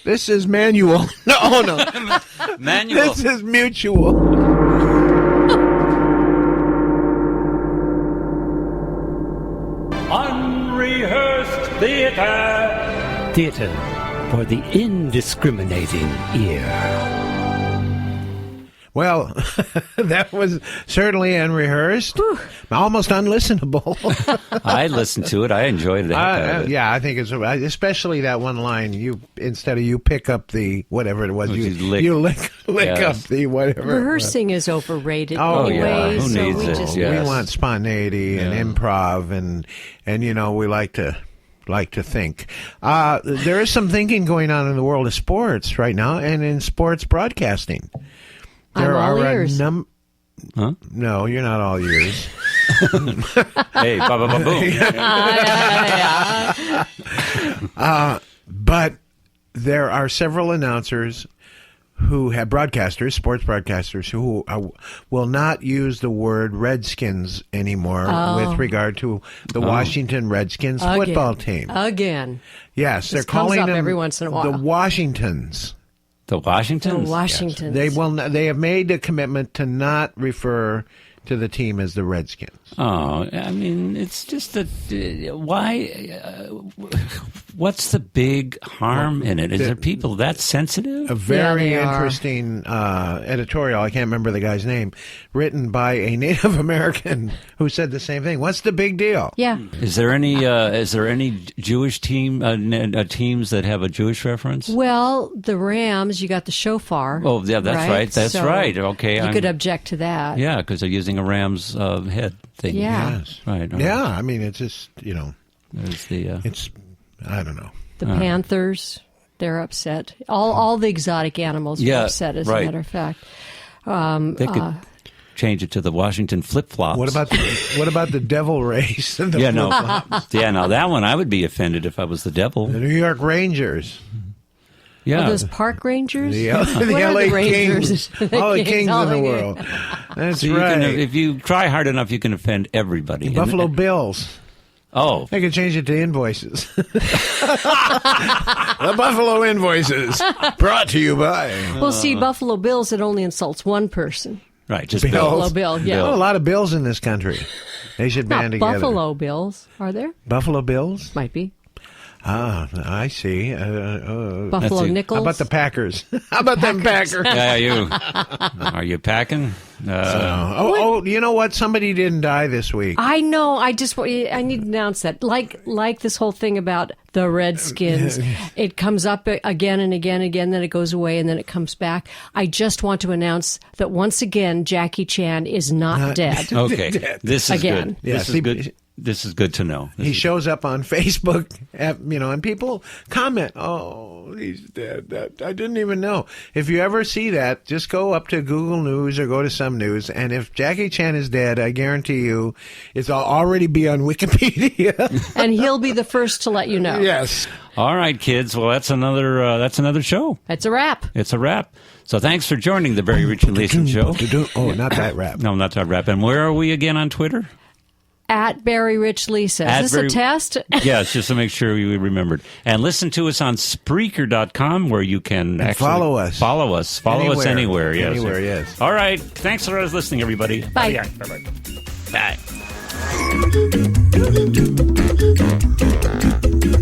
This is Manual. No.
Manual.
This is Mutual.
Unrehearsed theater.
Theater for the indiscriminating ear.
Well, that was certainly unrehearsed, almost unlistenable.
I listened to it. I enjoyed that.
Yeah, I think it's especially that one line. You instead of you pick up the whatever it was, you lick
Yes.
up the whatever.
Rehearsing is overrated
Oh,
anyway.
yeah. Who
so
needs
we
it?
just
Yeah.
We
Yes.
want spontaneity and improv, and we like to think. There is some thinking going on in the world of sports right now, and in sports broadcasting. There
I'm all
are
ears.
Huh?
No, you're not all ears.
Hey, boom.
But there are several announcers who have sports broadcasters, who will not use the word Redskins anymore with regard to the Washington Redskins football team.
Again.
Yes, they're
This comes
calling
up
them
every once in a while.
the Washingtons.
The Washingtons?
The Washingtons.
They have made a commitment to not refer to the team as the Redskins.
Oh, I mean, it's just that. Why? What's the big harm in it? Is there people that sensitive?
A very
they are.
interesting editorial, I can't remember the guy's name, written by a Native American who said the same thing. What's the big deal?
Yeah.
Is there any Jewish teams that have a Jewish reference?
Well, the Rams, you got the shofar.
Oh, yeah, that's right. That's
So
right. Okay,
You could object to that.
Yeah, because they're using a ram's head thing.
Yeah.
Yes.
Right.
Yeah, I mean, it's just,
There's the.
it's, I don't know.
The Panthers, they're upset. All the exotic animals are
Yeah,
upset, as
right.
a matter of fact.
They could change it to the Washington flip-flops.
What about the devil race? And the
Yeah, no.
flip-flops?
Yeah, now that one I would be offended if I was the devil.
The New York Rangers.
Yeah.
Are those park rangers?
The
What are
LA
the Rangers?
Kings. All the kings in the world. That's
So you
right.
can, if you try hard enough, you can offend everybody.
Buffalo Bills.
Oh,
They could change it to invoices. The Buffalo Invoices. Brought to you by
Well, see, Buffalo Bills, it only insults one person.
right. Just
Bills.
Buffalo Bill, yeah.
Oh, a lot of Bills in this country. They should
Not
band together.
Buffalo Bills, are there?
Buffalo Bills?
Might be.
Ah, I see.
Buffalo
That's it.
Nickels.
How about the Packers? How about them Packers?
Yeah, you. Are you packing?
You know what? Somebody didn't die this week.
I know. I need to announce that. Like this whole thing about the Redskins. It comes up again and again and again, then it goes away, and then it comes back. I just want to announce that once again, Jackie Chan is not dead.
Okay. This is
Again.
good. This is good. This is good to know.
He shows up on Facebook, and people comment, "Oh, he's dead." I didn't even know. If you ever see that, just go up to Google News or go to some news, and if Jackie Chan is dead, I guarantee you, it'll already be on Wikipedia.
And he'll be the first to let you know.
Yes.
All right, kids. Well, that's another show.
It's a wrap.
It's a wrap. So thanks for joining the Barry, Rich, and Lisa show.
Oh, not that rap.
No, not that rap. And where are we again on Twitter?
At Barry Rich Lisa. Is this a test?
Yes, just to make sure we remembered. And listen to us on Spreaker.com where you can actually
follow us.
Follow us anywhere. Yes.
Anywhere, yes.
All right. Thanks for listening, everybody.
Bye.
Bye.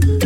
Bye.